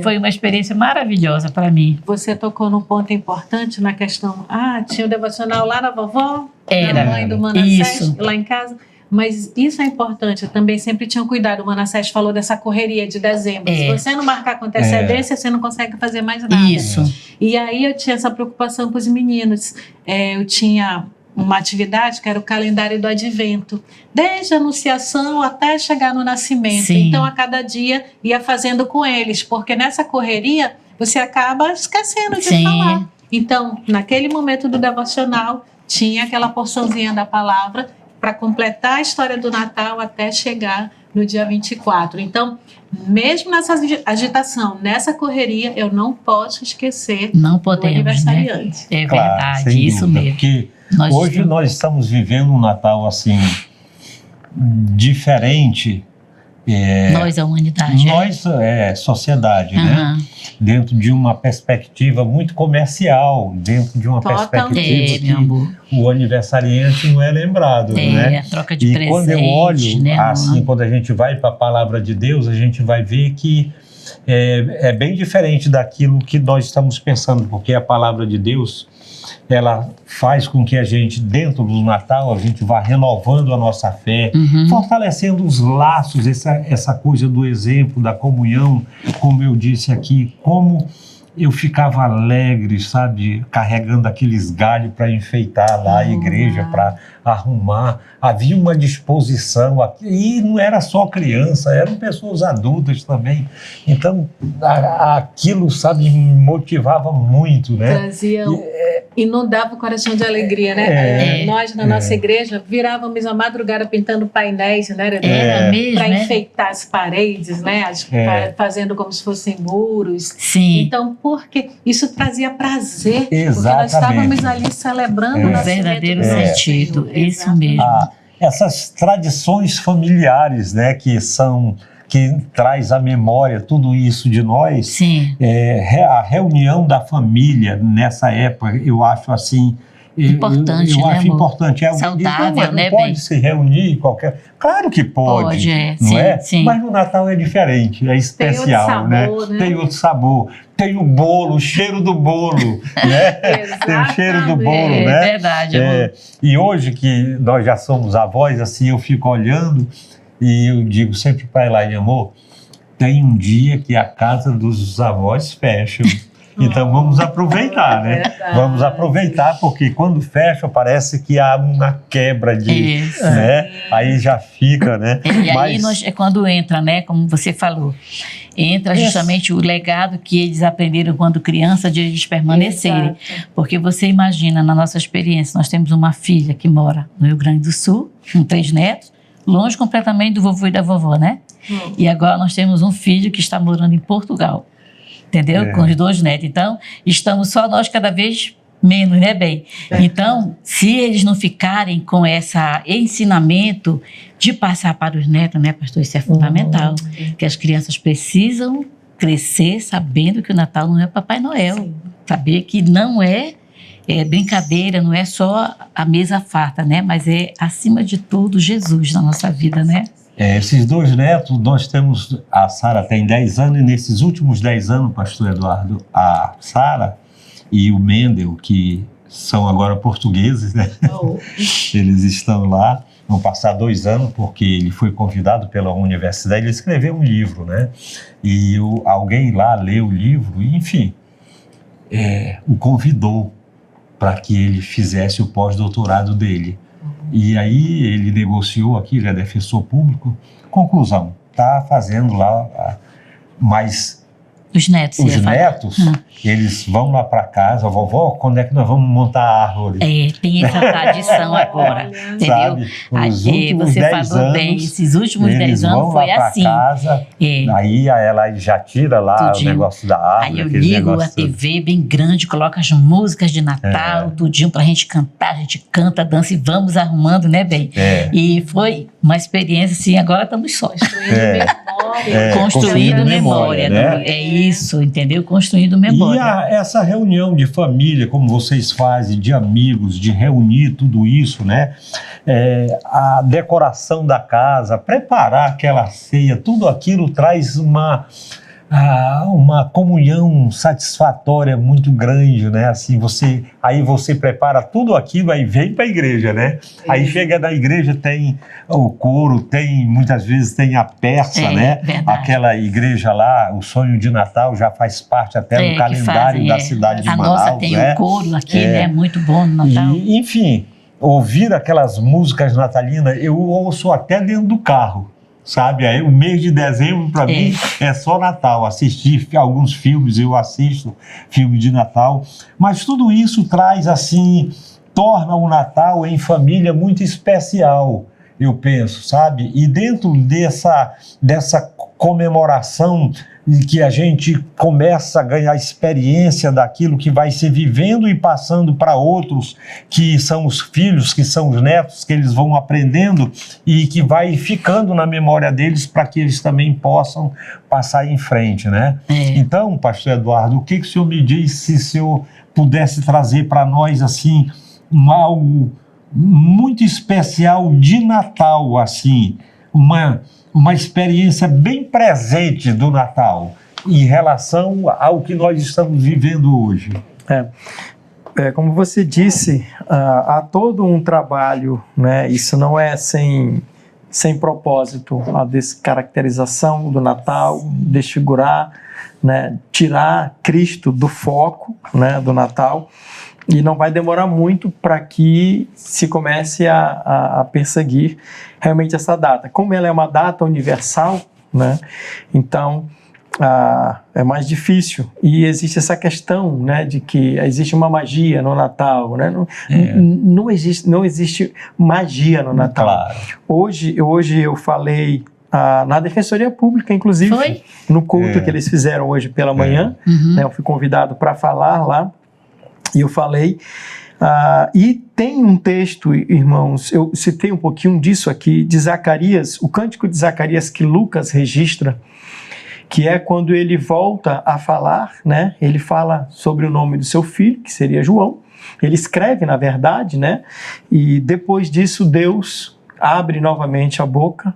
foi uma experiência maravilhosa para mim. Você tocou num ponto importante na questão, tinha o devocional lá na vovó, Era, na mãe do Manassés, isso. lá em casa. Mas isso é importante, eu também sempre tinha cuidado. O Manassés falou dessa correria de dezembro. Se você não marcar com antecedência, você não consegue fazer mais nada. Isso. E aí eu tinha essa preocupação com os meninos. Eu tinha uma atividade que era o calendário do advento, desde a anunciação até chegar no nascimento. Sim. Então, a cada dia ia fazendo com eles, porque nessa correria você acaba esquecendo de Sim. falar. Então, naquele momento do devocional, tinha aquela porçãozinha da palavra para completar a história do Natal até chegar no dia 24. Então, mesmo nessa agitação, nessa correria, eu não posso esquecer Não do podemos, aniversariante. né? É Claro, verdade, sem isso dúvida, mesmo. Porque hoje nós estamos vivendo um Natal assim diferente. Nós, a humanidade. Nós, sociedade, né? Aham. Dentro de uma perspectiva muito comercial, dentro de uma Totalmente. perspectiva Meu que amor. o aniversariante não é lembrado, né? A troca de E presentes, quando eu olho, né, assim, amor? quando a gente vai para a palavra de Deus, a gente vai ver que é bem diferente daquilo que nós estamos pensando, porque a palavra de Deus, ela faz com que a gente, dentro do Natal, a gente vá renovando a nossa fé, Uhum. fortalecendo os laços, essa coisa do exemplo, da comunhão, como eu disse aqui, como eu ficava alegre, sabe, carregando aqueles galhos para enfeitar lá a igreja, para arrumar. Havia uma disposição, e não era só criança, eram pessoas adultas também. Então, aquilo, sabe, me motivava muito, né? Trazia, inundava o coração de alegria, né? Nós, na nossa igreja, virávamos a madrugada pintando painéis, né? Era mesmo, para né? enfeitar as paredes, né? Fazendo como se fossem muros. Sim. Então, porque isso trazia prazer, Exatamente. porque nós estávamos ali celebrando o O nascimento verdadeiro do nosso sentido, Senhor. isso Exatamente. mesmo. Essas tradições familiares, né, que traz à memória tudo isso de nós. Sim. A reunião da família nessa época, eu acho assim. Importante, eu né, acho amor? importante. Saudável, não né, pode bem? se reunir qualquer. Claro que pode. Não sim, é? sim. Mas no Natal é diferente, é especial, Tem outro sabor, né? Tem outro sabor. Tem o bolo, o cheiro do bolo, né? Tem o cheiro do bolo, É né? verdade, amor. E hoje que nós já somos avós, assim, eu fico olhando e eu digo sempre para Elaine, amor, tem um dia que a casa dos avós fecha. Então vamos aproveitar, né? Verdade. Vamos aproveitar, porque quando fecha parece que há uma quebra de, Isso. né? Aí já fica, né? E aí Mas- é quando entra, né, como você falou, entra justamente o legado que eles aprenderam quando criança de eles permanecerem. Exato. Porque você imagina, na nossa experiência, nós temos uma filha que mora no Rio Grande do Sul, com 3 netos, longe completamente do vovô e da vovó, né? E agora nós temos um filho que está morando em Portugal, entendeu? Com os 2 netos. Então, estamos só nós cada vez menos, né, bem? Então, se eles não ficarem com esse ensinamento de passar para os netos, né, pastor, isso é fundamental. Que as crianças precisam crescer sabendo que o Natal não é Papai Noel. Sim. Saber que não é brincadeira, não é só a mesa farta, né? Mas é, acima de tudo, Jesus na nossa vida, né? Esses 2 netos, nós temos, a Sara tem 10 anos, e nesses últimos 10 anos, pastor Eduardo, a Sara e o Mendel, que são agora portugueses, né? Eles estão lá, vão passar 2 anos, porque ele foi convidado pela universidade, ele escreveu um livro, né? E alguém lá leu o livro, e, enfim, o convidou para que ele fizesse o pós-doutorado dele. E aí ele negociou aqui, ele é defensor público. Conclusão, está fazendo lá, mas Os netos. Os netos, eles vão lá para casa, vovó, quando é que nós vamos montar a árvore? Tem essa tradição agora, entendeu? Sabe? Os últimos Você 10 falou bem, anos, esses últimos 10 anos vão foi lá pra assim. Casa, aí ela já tira lá Tudinho. o negócio da árvore. Aí eu aquele ligo a negócio TV bem grande, coloco as músicas de Natal, tudinho pra gente cantar, a gente canta, dança e vamos arrumando, né, bem? E foi uma experiência assim, agora estamos sós. Construindo memória, né? É isso, entendeu? Construindo memória. E essa reunião de família, como vocês fazem, de amigos, de reunir tudo isso, né? A decoração da casa, preparar aquela ceia, tudo aquilo traz uma comunhão satisfatória muito grande, né? Assim, aí você prepara tudo aquilo, aí vem para a igreja, né? Aí chega na igreja, tem o coro, muitas vezes tem a peça, né? Verdade. Aquela igreja lá, o Sonho de Natal já faz parte até do calendário da cidade de Manaus. A nossa tem né? o coro aqui, né? Muito bom no Natal. E, enfim, ouvir aquelas músicas natalinas, eu ouço até dentro do carro. Sabe, aí o mês de dezembro para mim é só Natal. Assistir alguns filmes, eu assisto filme de Natal, mas tudo isso traz assim, torna o Natal em família muito especial, eu penso, sabe? E dentro dessa comemoração que a gente começa a ganhar experiência daquilo que vai se vivendo e passando para outros, que são os filhos, que são os netos, que eles vão aprendendo e que vai ficando na memória deles para que eles também possam passar em frente, né? Então, pastor Eduardo, o que o senhor me diz se o senhor pudesse trazer para nós, assim, algo muito especial de Natal, assim, uma experiência bem presente do Natal em relação ao que nós estamos vivendo hoje. Como você disse, há todo um trabalho, né? Isso não é sem propósito, a descaracterização do Natal, desfigurar, né? Tirar Cristo do foco, né? Do Natal. E não vai demorar muito para que se comece a perseguir realmente essa data. Como ela é uma data universal, né? Então é mais difícil. E existe essa questão, né, de que existe uma magia no Natal. Né? Não existe magia no Natal. Claro. Hoje eu falei na Defensoria Pública, inclusive, no culto que eles fizeram hoje pela manhã. Né? Eu fui convidado para falar lá. E eu falei, e tem um texto, irmãos, eu citei um pouquinho disso aqui, de Zacarias, o cântico de Zacarias que Lucas registra, que é quando ele volta a falar, né? Ele fala sobre o nome do seu filho, que seria João, ele escreve, na verdade, né? E depois disso Deus abre novamente a boca,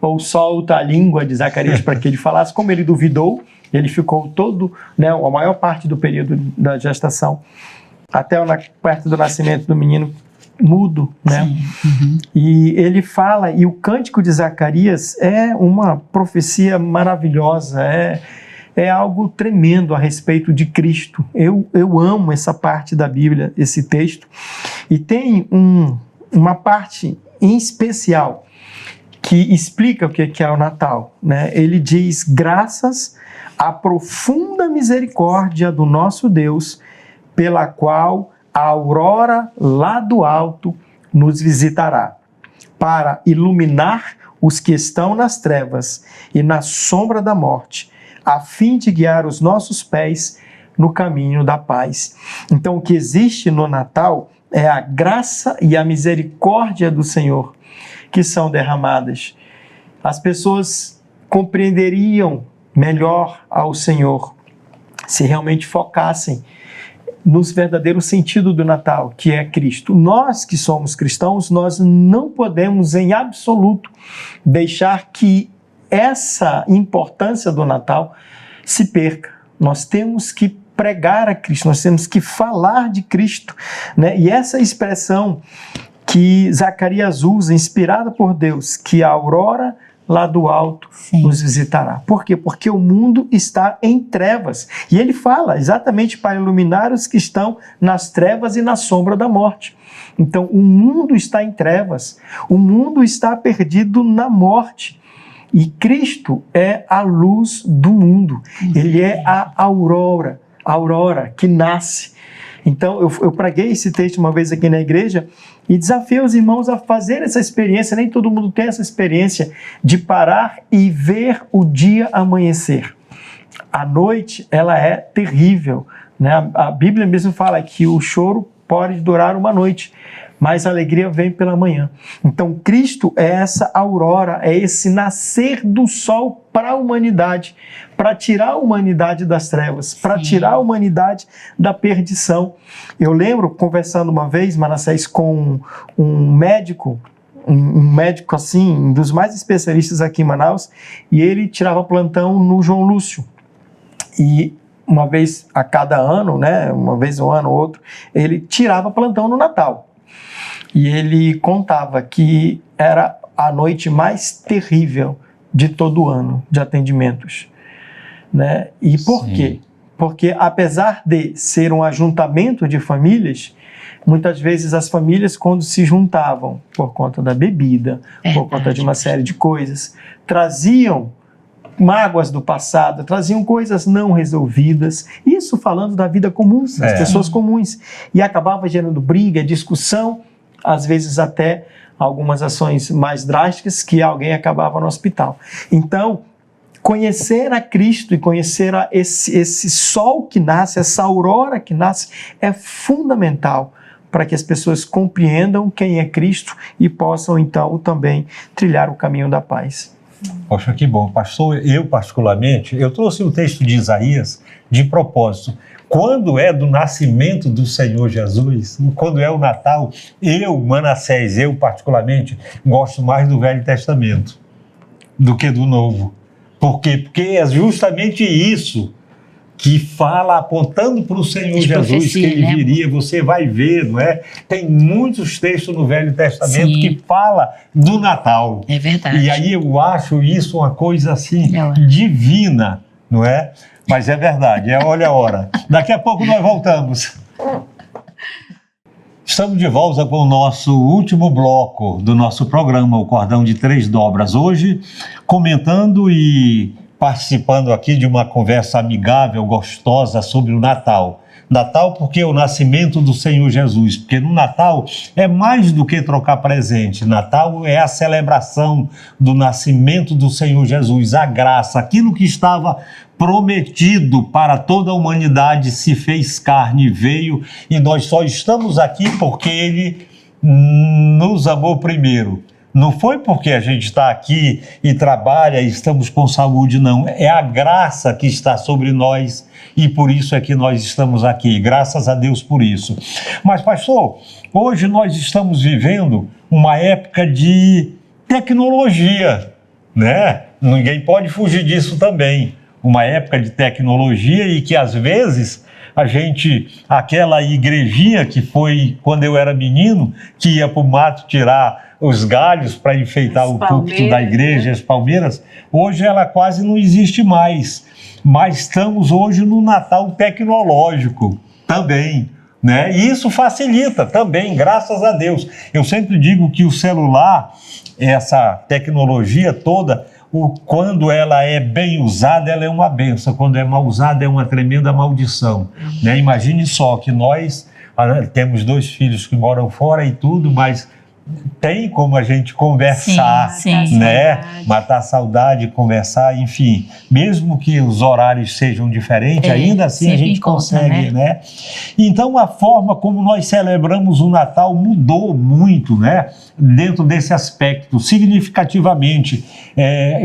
ou solta a língua de Zacarias para que ele falasse, como ele duvidou, ele ficou todo, né, a maior parte do período da gestação, até perto do nascimento do menino, mudo, né? E ele fala, e o cântico de Zacarias é uma profecia maravilhosa, é algo tremendo a respeito de Cristo. Eu amo essa parte da Bíblia, esse texto, e tem uma parte em especial que explica o que é o Natal, né? Ele diz, graças à profunda misericórdia do nosso Deus, pela qual a aurora lá do alto nos visitará, para iluminar os que estão nas trevas e na sombra da morte, a fim de guiar os nossos pés no caminho da paz. Então, o que existe no Natal é a graça e a misericórdia do Senhor que são derramadas. As pessoas compreenderiam melhor ao Senhor se realmente focassem no verdadeiro sentido do Natal, que é Cristo. Nós que somos cristãos, nós não podemos em absoluto deixar que essa importância do Natal se perca. Nós temos que pregar a Cristo, nós temos que falar de Cristo, né? E essa expressão que Zacarias usa, inspirada por Deus, que a aurora lá do alto nos visitará. Por quê? Porque o mundo está em trevas. E ele fala exatamente para iluminar os que estão nas trevas e na sombra da morte. Então, o mundo está em trevas. O mundo está perdido na morte. E Cristo é a luz do mundo. Ele é a aurora que nasce. Então, eu preguei esse texto uma vez aqui na igreja e desafiei os irmãos a fazer essa experiência. Nem todo mundo tem essa experiência de parar e ver o dia amanhecer. A noite, ela é terrível, né? A Bíblia mesmo fala que o choro pode durar uma noite, mas a alegria vem pela manhã. Então, Cristo é essa aurora, é esse nascer do sol para a humanidade, para tirar a humanidade das trevas, para tirar a humanidade da perdição. Eu lembro, conversando uma vez, Manassés, com um médico assim, um dos mais especialistas aqui em Manaus, e ele tirava plantão no João Lúcio. E uma vez a cada ano, né, uma vez um ano ou outro, ele tirava plantão no Natal. E ele contava que era a noite mais terrível de todo o ano de atendimentos, né? E por quê? Porque apesar de ser um ajuntamento de famílias, muitas vezes as famílias, quando se juntavam por conta da bebida, por conta de uma série de coisas, traziam mágoas do passado, traziam coisas não resolvidas, isso falando da vida comum, das pessoas comuns, e acabava gerando briga, discussão, às vezes até algumas ações mais drásticas, que alguém acabava no hospital. Então, conhecer a Cristo e conhecer esse sol que nasce, essa aurora que nasce, é fundamental para que as pessoas compreendam quem é Cristo e possam, então, também trilhar o caminho da paz. Poxa, que bom. Pastor, eu particularmente, eu trouxe o texto de Isaías de propósito. Quando é do nascimento do Senhor Jesus, quando é o Natal, Manassés, eu particularmente, gosto mais do Velho Testamento do que do Novo. Por quê? Porque é justamente isso que fala, apontando para o Senhor Jesus, que ele viria, você vai ver, não é? Tem muitos textos no Velho Testamento que fala do Natal. É verdade. E aí eu acho isso uma coisa assim, divina, não é? Mas é verdade, olha a hora. Daqui a pouco nós voltamos. Estamos de volta com o nosso último bloco do nosso programa, o Cordão de Três Dobras. Hoje, comentando e participando aqui de uma conversa amigável, gostosa sobre o Natal. Natal porque é o nascimento do Senhor Jesus, porque no Natal é mais do que trocar presente. Natal é a celebração do nascimento do Senhor Jesus, a graça, aquilo que estava prometido para toda a humanidade se fez carne, veio, e nós só estamos aqui porque Ele nos amou primeiro. Não foi porque a gente está aqui e trabalha e estamos com saúde, não. É a graça que está sobre nós e por isso é que nós estamos aqui. Graças a Deus por isso. Mas, pastor, hoje nós estamos vivendo uma época de tecnologia, né? Ninguém pode fugir disso também. Uma época de tecnologia e que, às vezes, aquela igrejinha que foi quando eu era menino, que ia para o mato tirar os galhos para enfeitar o púlpito da igreja, as palmeiras, hoje ela quase não existe mais. Mas estamos hoje no Natal tecnológico também, né? E isso facilita também, graças a Deus. Eu sempre digo que o celular, essa tecnologia toda, quando ela é bem usada, ela é uma bênção. Quando é mal usada, é uma tremenda maldição, né? Imagine só que nós temos 2 filhos que moram fora e tudo, mas tem como a gente conversar, né? Matar a saudade, conversar, enfim. Mesmo que os horários sejam diferentes, ainda assim a gente consegue, né? Então a forma como nós celebramos o Natal mudou muito, né? Dentro desse aspecto, significativamente.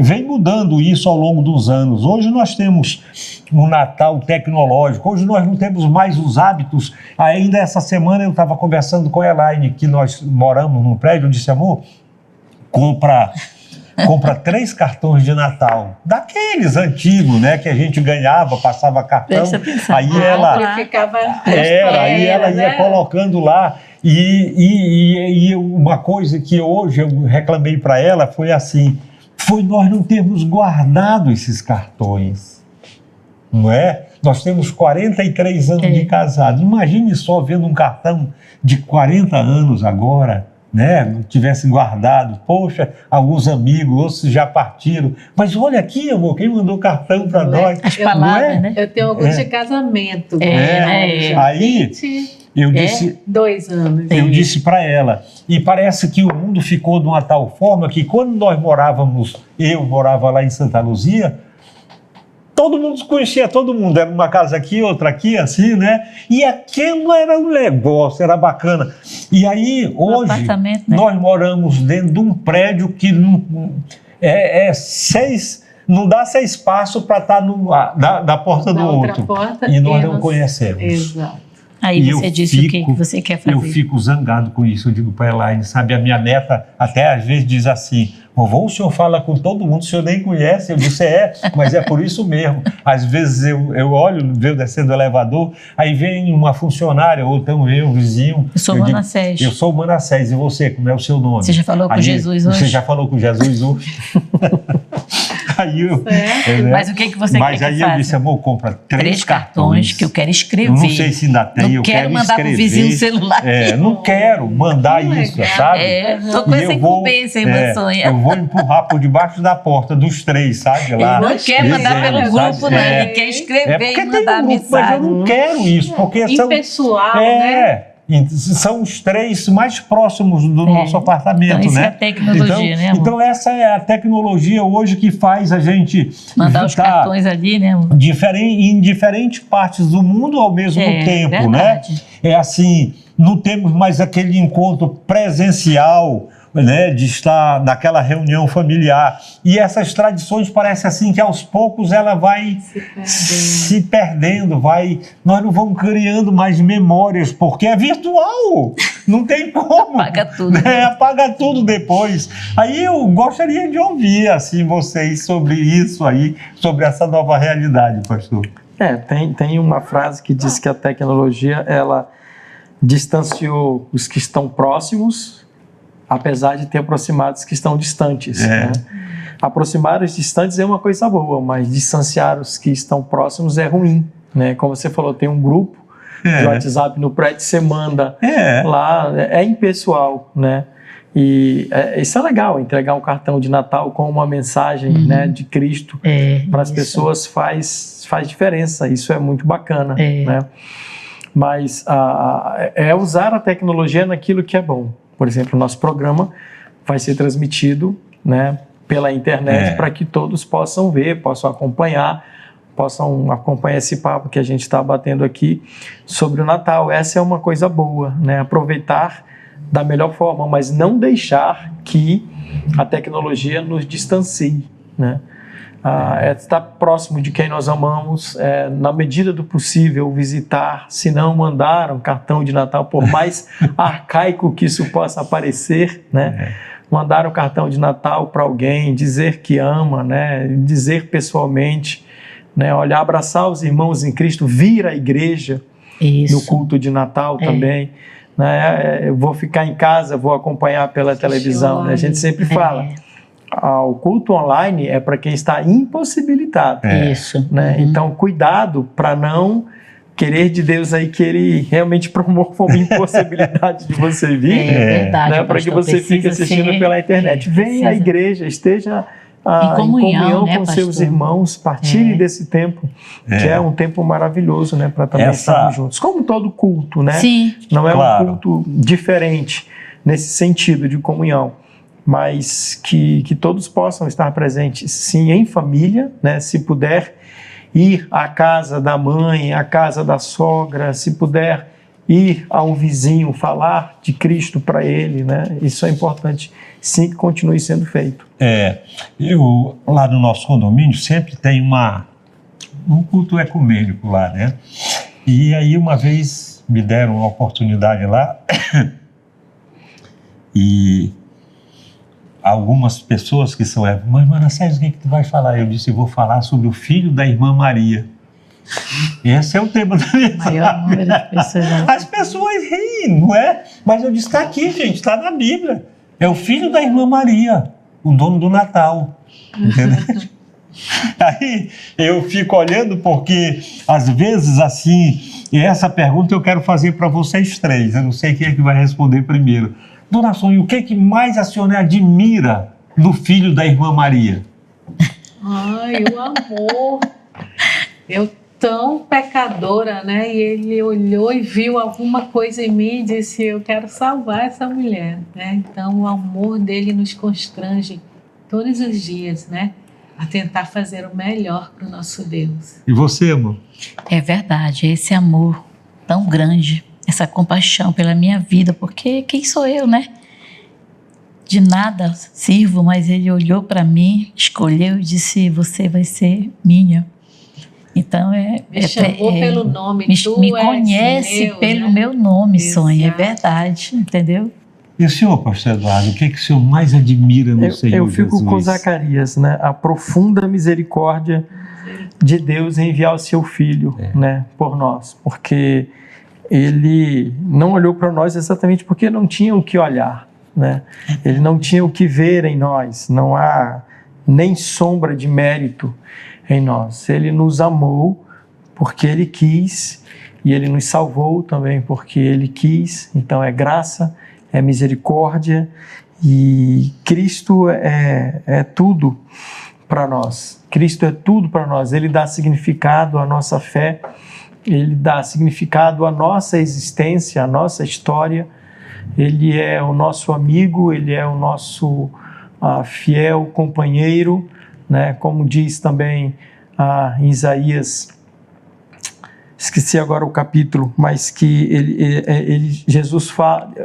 Vem mudando isso ao longo dos anos. Hoje nós temos um Natal tecnológico, hoje nós não temos mais os hábitos. Ainda essa semana eu estava conversando com a Elaine, que nós moramos num prédio, eu disse, amor, compra 3 cartões de Natal, daqueles antigos, né, que a gente ganhava, passava cartão, aí ela ia colocando lá, e uma coisa que hoje eu reclamei para ela foi assim, foi nós não termos guardado esses cartões, não é? Nós temos 43 anos de casado, imagine só vendo um cartão de 40 anos agora, né, tivessem guardado. Poxa, alguns amigos, outros já partiram. Mas olha aqui, amor, quem mandou cartão para nós? As palavras, né? Eu tenho alguns de casamento. Aí eu disse... 2 anos. Eu disse para ela, e parece que o mundo ficou de uma tal forma que quando nós eu morava lá em Santa Luzia, todo mundo conhecia todo mundo, era uma casa aqui, outra aqui, assim, né? E aquilo era um negócio, era bacana. E aí, hoje, apartamento, né? nós moramos dentro de um prédio que não não dá 6 passos para estar da porta do outro. Porta, e nós não conhecemos. Exato. Aí você disse o que você quer fazer. Eu fico zangado com isso. Eu digo para a Elaine, sabe? A minha neta até às vezes diz assim: vovô, o senhor fala com todo mundo, o senhor nem conhece. Eu disse: mas é por isso mesmo. Às vezes eu olho, vejo descendo o elevador, aí vem uma funcionária, ou então vem um vizinho. Eu sou Manassés. Eu sou Manassés. E você, como é o seu nome? Você já falou com Jesus hoje? Você já falou com Jesus hoje? Aí mas o que você quer que faça? Mas aí eu disse: amor, compra 3 cartões que eu quero escrever. Eu não sei se ainda tem, eu quero mandar escrever. Pro vizinho celular. Não quero mandar isso, sabe? Tô com essa incumbência, irmã Sônia. Eu vou empurrar por debaixo da porta dos 3, sabe? Lá, ele não quer mandar pelo grupo, não. Ele quer escrever e mandar tem grupo, mas eu não quero isso, porque são... Impessoal, né? São os 3 mais próximos do nosso apartamento, então, isso né? é a tecnologia, né, amor? Então essa é a tecnologia hoje que faz a gente mandar os cartões ali, né, amor? Em diferentes partes do mundo ao mesmo tempo, verdade. né? É assim, não temos mais aquele encontro presencial, né, de estar naquela reunião familiar. E essas tradições parecem assim que aos poucos ela vai se perdendo, nós não vamos criando mais memórias, porque é virtual, não tem como. Apaga tudo. Né? Apaga tudo depois. Aí eu gostaria de ouvir assim, vocês sobre isso aí, sobre essa nova realidade, pastor. Tem uma frase que diz que a tecnologia, ela distanciou os que estão próximos, apesar de ter aproximado os que estão distantes. Né? Aproximar os distantes é uma coisa boa, mas distanciar os que estão próximos é ruim. Né? Como você falou, tem um grupo de WhatsApp no prédio, você manda lá, é impessoal, né? E isso é legal, entregar um cartão de Natal com uma mensagem né, de Cristo para as pessoas faz diferença, isso é muito bacana. Né? Mas é usar a tecnologia naquilo que é bom. Por exemplo, o nosso programa vai ser transmitido, né, pela internet para que todos possam ver, possam acompanhar esse papo que a gente está batendo aqui sobre o Natal. Essa é uma coisa boa, né? Aproveitar da melhor forma, mas não deixar que a tecnologia nos distancie, né? Estar próximo de quem nós amamos, na medida do possível, visitar, se não mandar um cartão de Natal, por mais arcaico que isso possa parecer, né? Mandar um cartão de Natal para alguém, dizer que ama, né? Dizer pessoalmente, né? Olhar, abraçar os irmãos em Cristo, vir à igreja no culto de Natal também. Né? Eu vou ficar em casa, vou acompanhar pela televisão, né? A gente sempre fala... O culto online é para quem está impossibilitado. Isso. Né? Então, cuidado para não querer de Deus aí que Ele realmente promova uma impossibilidade de você vir. Verdade. Né? Para que você fique assistindo pela internet. Venha à igreja, esteja em comunhão né, com pastor? Seus irmãos, partilhe desse tempo, que é um tempo maravilhoso, né? Para também estarmos juntos. Como todo culto, né? Sim. Não é um culto diferente nesse sentido de comunhão. Mas que todos possam estar presentes, sim, em família, né? Se puder ir à casa da mãe, à casa da sogra, se puder ir ao vizinho, falar de Cristo para ele, né? Isso é importante, sim, que continue sendo feito. Eu, lá no nosso condomínio, sempre tem um culto ecumênico lá, né? E aí, uma vez, me deram uma oportunidade lá e... algumas pessoas que são, mas Manassés, o que tu vai falar? Eu disse, vou falar sobre o filho da irmã Maria. Esse é o tema da minha palavra. As pessoas riem, não é? Mas eu disse, está aqui, gente, está na Bíblia. É o filho da irmã Maria, o dono do Natal. Entendeu? Aí eu fico olhando porque, às vezes, assim, e essa pergunta eu quero fazer para vocês 3, eu não sei quem é que vai responder primeiro. Dona Sônia, o que mais a senhora admira no filho da irmã Maria? Ai, o amor. Eu tão pecadora, né? E ele olhou e viu alguma coisa em mim e disse, eu quero salvar essa mulher, né? Então o amor dele nos constrange todos os dias, né? A tentar fazer o melhor para o nosso Deus. E você, amor? É verdade, esse amor tão grande, essa compaixão pela minha vida, porque quem sou eu, né? De nada sirvo, mas ele olhou para mim, escolheu e disse, você vai ser minha. Então Me chamou pelo nome, me conhece meu, pelo né? meu nome, Exato. Sônia, é verdade, entendeu? E o senhor, pastor Eduardo, o que o senhor mais admira no Senhor Eu fico Jesus? com Zacarias, né? A profunda misericórdia de Deus em enviar o seu Filho, né, por nós, porque ele não olhou para nós exatamente porque não tinha o que olhar, né? Ele não tinha o que ver em nós, não há nem sombra de mérito em nós. Ele nos amou porque ele quis e ele nos salvou também porque ele quis. Então é graça, é misericórdia e Cristo é tudo para nós. Cristo é tudo para nós. Ele dá significado à nossa fé, ele dá significado à nossa existência, à nossa história. Ele é o nosso amigo, ele é o nosso fiel companheiro, né? Como diz também em Isaías, esqueci agora o capítulo, mas que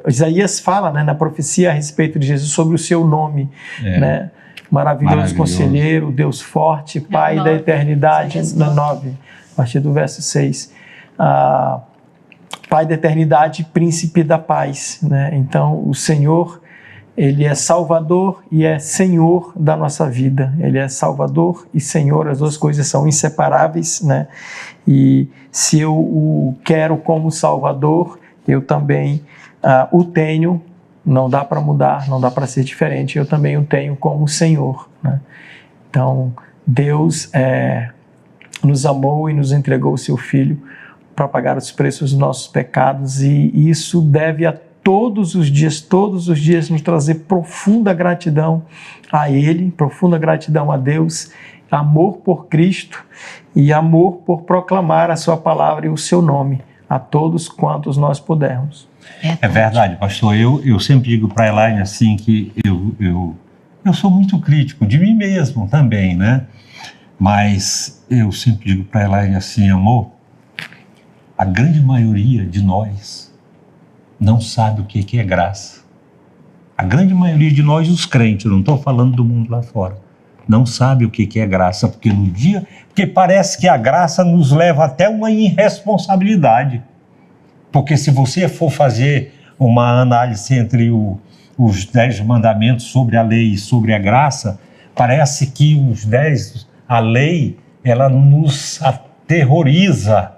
Isaías fala, né, na profecia a respeito de Jesus sobre o seu nome, né? Maravilhoso Conselheiro, Deus Forte, Pai da Eternidade, na 9, a partir do verso 6. Pai da Eternidade, Príncipe da Paz, né? Então, o Senhor, ele é Salvador e é Senhor da nossa vida. Ele é Salvador e Senhor, as duas coisas são inseparáveis, né? E se eu o quero como Salvador, eu também o tenho. Não dá para mudar, não dá para ser diferente. Eu também o tenho como Senhor, né? Então, Deus nos amou e nos entregou o seu Filho para pagar os preços dos nossos pecados, e isso deve a todos os dias nos trazer profunda gratidão a Ele, profunda gratidão a Deus, amor por Cristo e amor por proclamar a sua palavra e o seu nome a todos quantos nós pudermos. É verdade, pastor. Eu sempre digo para a Elaine assim que eu sou muito crítico de mim mesmo também, né? Mas eu sempre digo para a Elaine assim, amor, a grande maioria de nós não sabe o que é graça. A grande maioria de nós, os crentes, não estou falando do mundo lá fora, não sabe o que é graça, porque parece que a graça nos leva até uma irresponsabilidade. Porque se você for fazer uma análise entre os 10 mandamentos sobre a lei e sobre a graça, parece que a lei, ela nos aterroriza,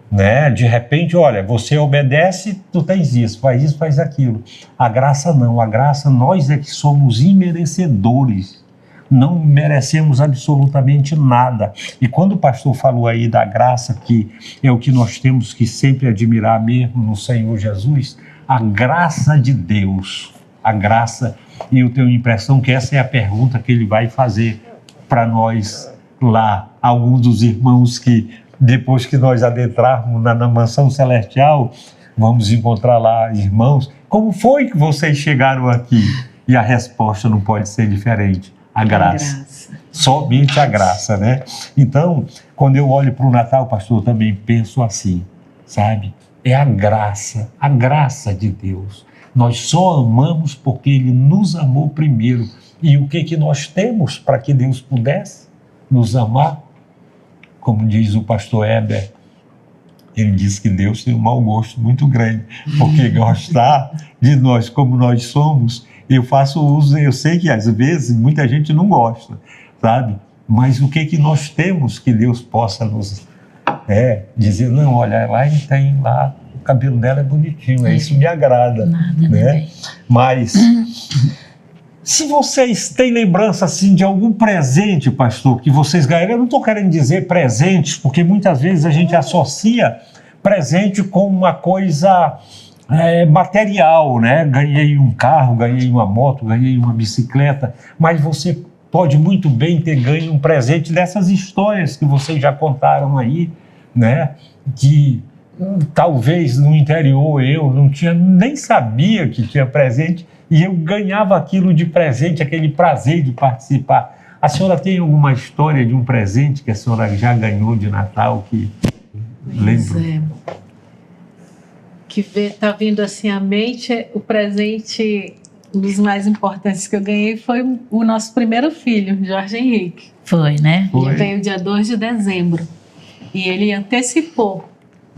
né? De repente, olha, você obedece, tu tens isso, faz aquilo. A graça não, a graça nós é que somos imerecedores, não merecemos absolutamente nada. E quando o pastor falou aí da graça, que é o que nós temos que sempre admirar mesmo no Senhor Jesus, a graça de Deus, a graça, e eu tenho a impressão que essa é a pergunta que ele vai fazer para nós lá, alguns dos irmãos que depois que nós adentrarmos na mansão celestial, vamos encontrar lá irmãos, como foi que vocês chegaram aqui? E a resposta não pode ser diferente. A graça. Somente a graça, né? Então, quando eu olho para o Natal, pastor, eu também penso assim, sabe? É a graça de Deus. Nós só amamos porque Ele nos amou primeiro. E o que nós temos para que Deus pudesse nos amar? Como diz o pastor Heber, ele diz que Deus tem um mau gosto muito grande, porque gostar de nós como nós somos, eu faço uso, eu sei que às vezes muita gente não gosta, sabe? Mas o que nós temos que Deus possa nos dizer, não, olha, lá ele tem lá, o cabelo dela é bonitinho, isso me agrada, né? Mas se vocês têm lembrança assim de algum presente, pastor, que vocês ganharam, eu não estou querendo dizer presentes, porque muitas vezes a gente associa presente com uma coisa material, né? Ganhei um carro, ganhei uma moto, ganhei uma bicicleta, mas você pode muito bem ter ganho um presente dessas histórias que vocês já contaram aí, né? Que talvez no interior eu não tinha, nem sabia que tinha presente e eu ganhava aquilo de presente, aquele prazer de participar. A senhora tem alguma história de um presente que a senhora já ganhou de Natal que lembra? Que está vindo assim à mente, o presente, um dos mais importantes que eu ganhei foi o nosso primeiro filho, Jorge Henrique. Foi, né? Foi. Ele veio dia 2 de dezembro e ele antecipou,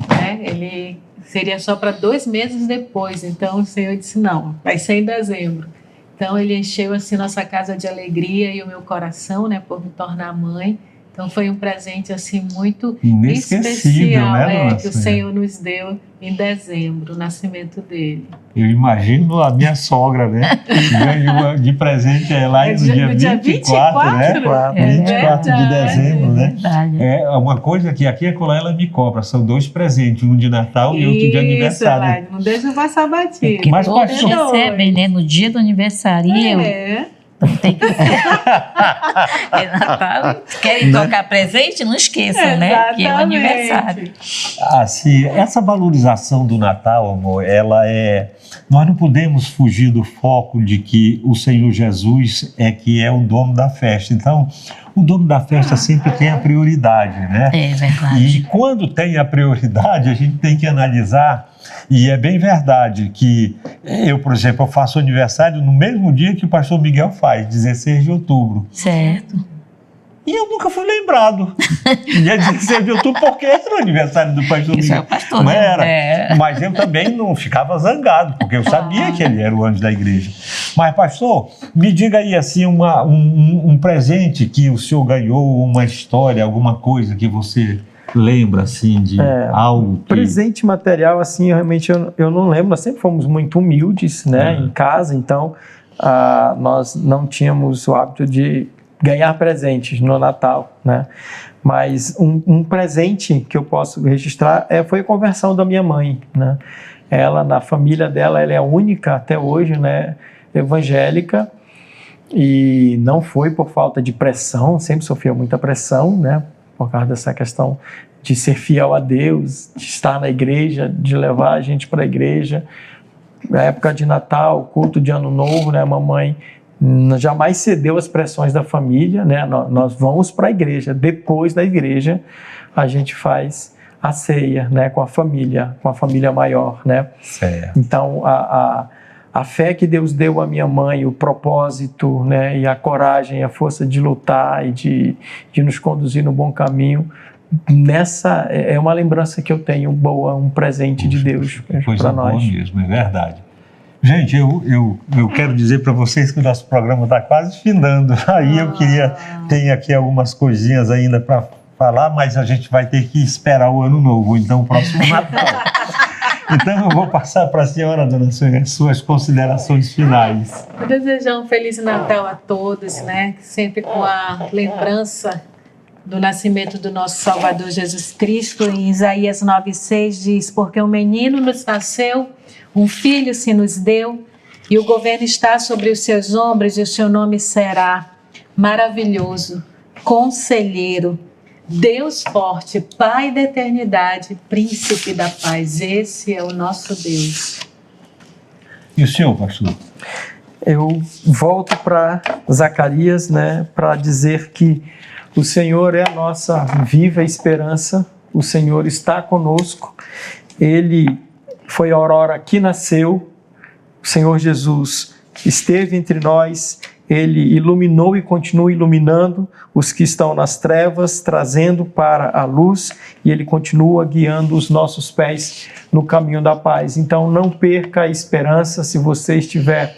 né? Ele seria só para 2 meses depois, então o Senhor disse, não, vai ser em dezembro. Então ele encheu assim nossa casa de alegria e o meu coração, né, por me tornar mãe. Então foi um presente assim muito especial, né, que o Senhor nos deu em dezembro, o nascimento dele. Eu imagino a minha sogra, né? Ganhou de presente lá no dia 24, né? 24 de dezembro, né? É uma coisa que aqui ela me cobra, são 2 presentes, um de Natal e outro de aniversário. Elaine, não deixa passar batido. Mas todos recebem, né? No dia do aniversário. Então tem que Natal. Querem tocar presente? Não esqueçam, né? Que é o aniversário. Assim, essa valorização do Natal, amor, nós não podemos fugir do foco de que o Senhor Jesus que é o dono da festa. Então, o dono da festa sempre tem a prioridade, né? É verdade. E quando tem a prioridade, a gente tem que analisar. E é bem verdade que eu, por exemplo, eu faço aniversário no mesmo dia que o pastor Miguel faz, 16 de outubro. Certo. E eu nunca fui lembrado. Dia 16 de outubro, porque era o aniversário do pastor Miguel. Isso é o pastor, não era. É. Mas eu também não ficava zangado, porque eu sabia que ele era o anjo da igreja. Mas, pastor, me diga aí assim, um presente que o senhor ganhou, uma história, alguma coisa que você lembra, assim, de algo que... Presente material, assim, realmente eu não lembro. Nós sempre fomos muito humildes, né, em casa, então nós não tínhamos o hábito de ganhar presentes no Natal, né? Mas um presente que eu posso registrar foi a conversão da minha mãe, né? Ela, na família dela, ela é a única até hoje, né, evangélica, e não foi por falta de pressão, sempre sofreu muita pressão, né, por causa dessa questão de ser fiel a Deus, de estar na igreja, de levar a gente para a igreja. Na época de Natal, culto de Ano Novo, né, a mamãe jamais cedeu às pressões da família, né? Nós vamos para a igreja, depois da igreja a gente faz a ceia, né, com a família maior, né? Certo. Então a fé que Deus deu à minha mãe, o propósito, né, e a coragem, a força de lutar e de nos conduzir no bom caminho, nessa é uma lembrança que eu tenho boa, um presente de Deus para nós. Coisa boa mesmo, é verdade. Gente, eu quero dizer para vocês que o nosso programa está quase findando. Aí eu tenho aqui algumas coisinhas ainda para falar, mas a gente vai ter que esperar o Ano Novo, então o próximo Natal. Então eu vou passar para a senhora, dona Sônia, suas considerações finais. Vou desejar um Feliz Natal a todos, né? Sempre com a lembrança do nascimento do nosso Salvador Jesus Cristo. Em Isaías 9,6 diz, porque um menino nos nasceu, um filho se nos deu, e o governo está sobre os seus ombros, e o seu nome será Maravilhoso, Conselheiro, Deus Forte, Pai da Eternidade, Príncipe da Paz. Esse é o nosso Deus. E o senhor, pastor? Eu volto para Zacarias, né, para dizer que o Senhor é a nossa viva esperança, o Senhor está conosco, Ele foi a aurora que nasceu, o Senhor Jesus esteve entre nós, Ele iluminou e continua iluminando os que estão nas trevas, trazendo para a luz, e Ele continua guiando os nossos pés no caminho da paz. Então não perca a esperança. Se você estiver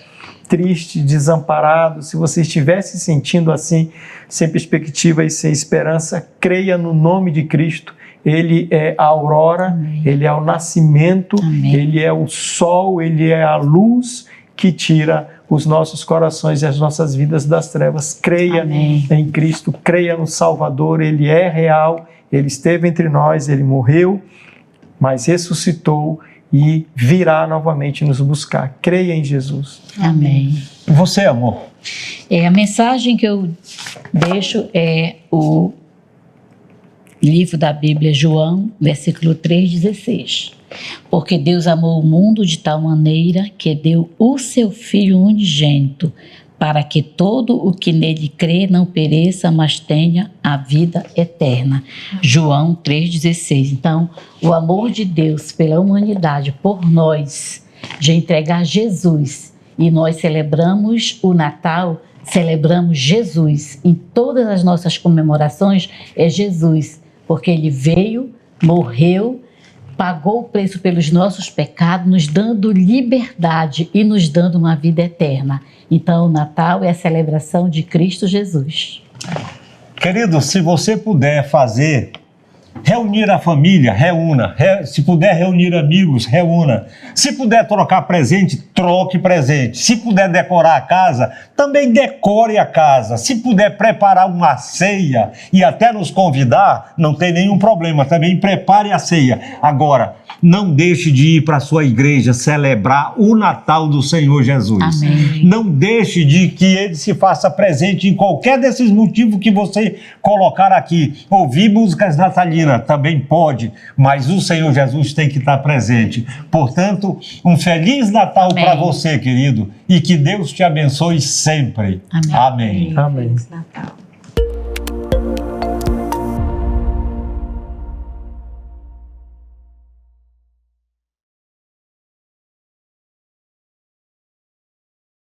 triste, desamparado, se você estiver se sentindo assim, sem perspectiva e sem esperança, creia no nome de Cristo. Ele é a aurora, Amém. Ele é o nascimento, Amém. Ele é o sol, Ele é a luz que tira os nossos corações e as nossas vidas das trevas. Creia Amém. Em Cristo, creia no Salvador, Ele é real, Ele esteve entre nós, Ele morreu, mas ressuscitou e virá novamente nos buscar. Creia em Jesus. Amém. Você, amor? A mensagem que eu deixo é o livro da Bíblia, João, versículo 3,16. Porque Deus amou o mundo de tal maneira que deu o seu Filho unigênito, para que todo o que nele crê não pereça, mas tenha a vida eterna. João 3,16. Então, o amor de Deus pela humanidade, por nós, de entregar Jesus, e nós celebramos o Natal, celebramos Jesus. Em todas as nossas comemorações é Jesus, porque Ele veio, morreu, pagou o preço pelos nossos pecados, nos dando liberdade e nos dando uma vida eterna. Então, o Natal é a celebração de Cristo Jesus. Querido, se você puder reunir a família, reúna. Se puder reunir amigos, reúna. Se puder trocar presente, troque presente. Se puder decorar a casa, também decore a casa. Se puder preparar uma ceia e até nos convidar, não tem nenhum problema. Também prepare a ceia. Agora, não deixe de ir para a sua igreja celebrar o Natal do Senhor Jesus. Amém. Não deixe de que Ele se faça presente em qualquer desses motivos que você colocar aqui. Ouvir músicas natalinas também pode, mas o Senhor Jesus tem que estar presente. Portanto, um Feliz Natal para você, querido, e que Deus te abençoe sempre. Amém. Amém. Amém. Feliz Natal.